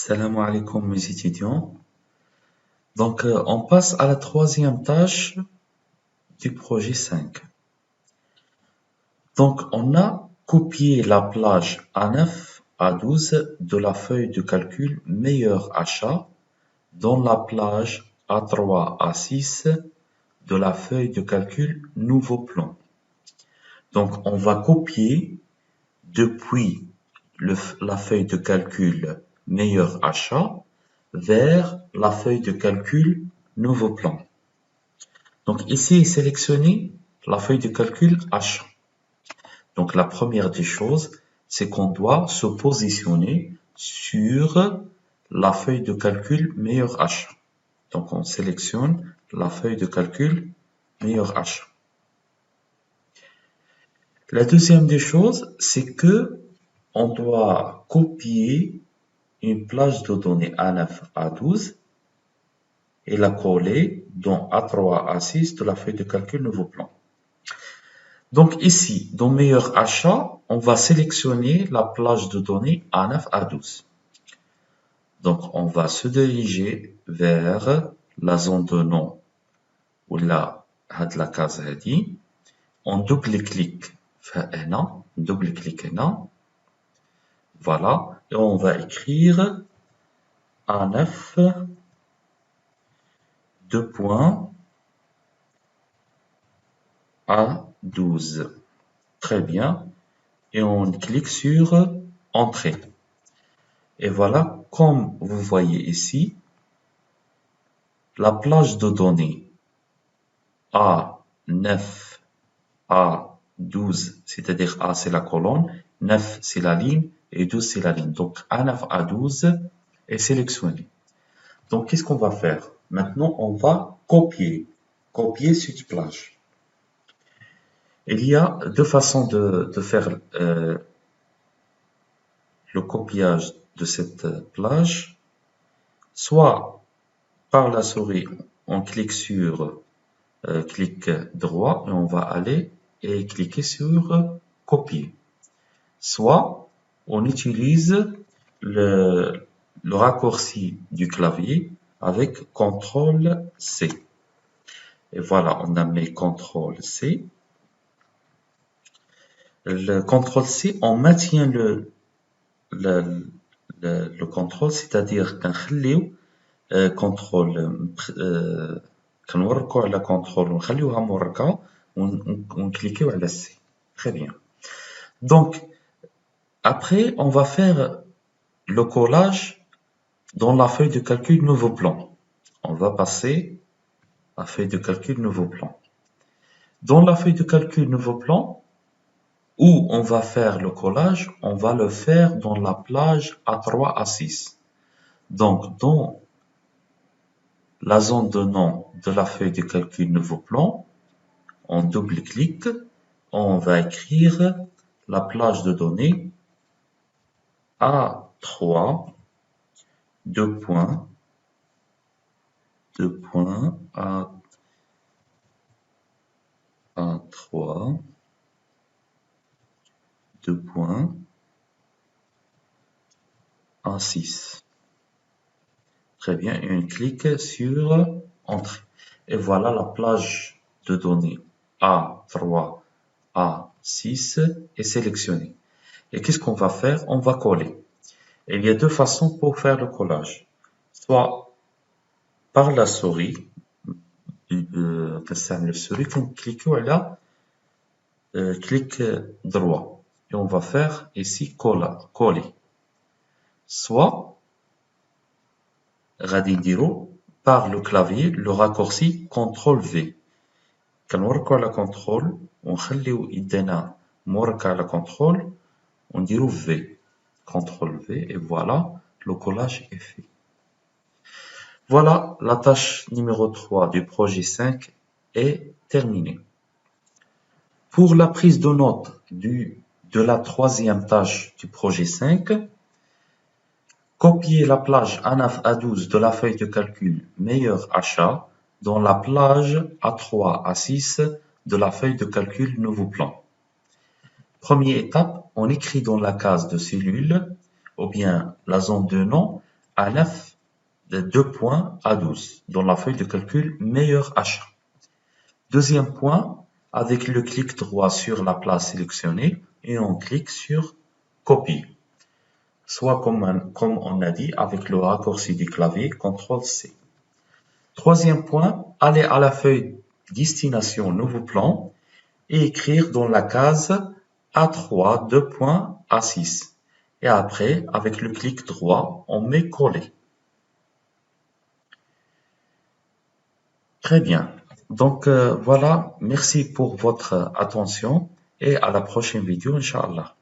Salam alaikum mes étudiants. Donc on passe à la troisième tâche du projet 5. Donc on a copié la plage A9 à 12 de la feuille de calcul meilleur achat dans la plage A3 à 6 de la feuille de calcul nouveau plan. Donc on va copier depuis la feuille de calcul meilleur achat vers la feuille de calcul nouveau plan. Donc ici, sélectionnez la feuille de calcul achat. Donc la première des choses, c'est qu'on doit se positionner sur la feuille de calcul meilleur achat. Donc on sélectionne la feuille de calcul meilleur achat. La deuxième des choses, c'est que on doit copier une plage de données A9 à 12 et la coller dans A3 à 6 de la feuille de calcul nouveau plan. Donc ici, dans meilleur achat, on va sélectionner la plage de données A9 à 12. Donc on va se diriger vers la zone de nom ou la case هذه. On double-clique هنا, double-clique هنا. Voilà, et on va écrire A9 2 points A12. Très bien. Et on clique sur Entrée. Et voilà, comme vous voyez ici, la plage de données A9, A12, c'est-à-dire A c'est la colonne, 9 c'est la ligne et 12 c'est la ligne. Donc A9, A12 est sélectionné. Donc qu'est-ce qu'on va faire? Maintenant, on va copier cette plage. Il y a deux façons de faire le copiage de cette plage. Soit par la souris, on clique sur clic droit et on va aller et cliquer sur copier. Soit on utilise le raccourci du clavier avec CTRL C. Et voilà, on a mis CTRL C. Le CTRL C, on maintient le contrôle, c'est-à-dire كنخليو كنترول كنوركو على كنترول ونخليوها موركة ونكليكيو على سي. Très bien. Donc après on va faire le collage dans la feuille de calcul nouveau plan. On va passer la feuille de calcul nouveau plan. Dans la feuille de calcul nouveau plan, où on va faire le collage, on va le faire dans la plage A3 à 6. Donc, dans la zone de nom de la feuille de calcul nouveau plan, on double-clique, on va écrire la plage de données A3, deux points, A3, deux points, A6. Très bien, et on clique sur Entrée. Et voilà la plage de données A3, A6 est sélectionnée. Et qu'est-ce qu'on va faire? On va coller. Et il y a deux façons pour faire le collage. Soit par la souris, clic droit. Et on va faire ici coller. Soit غادي نديرو par le clavier le raccourci CTRL V. كنوركو على CTRL ونخليو يدينا موركة على CTRL ونديرو V. CTRL V et voilà, le collage est fait. Voilà, la tâche numéro 3 du projet 5 est terminée. Pour la prise de notes de la troisième tâche du projet 5, copier la plage A9 à 12 de la feuille de calcul meilleur achat dans la plage A3 à 6 de la feuille de calcul nouveau plan. Première étape, on écrit dans la case de cellule ou bien la zone de nom à 9 de 2 points à 12 dans la feuille de calcul meilleur achat. Deuxième point, avec le clic droit sur la place sélectionnée et on clique sur copier. Soit comme on a dit avec le raccourci du clavier CTRL-C. Troisième point, aller à la feuille destination nouveau plan et écrire dans la case A3 2 points A6. Et après, avec le clic droit, on met coller. Très bien. Donc voilà, merci pour votre attention et à la prochaine vidéo, Inch'Allah.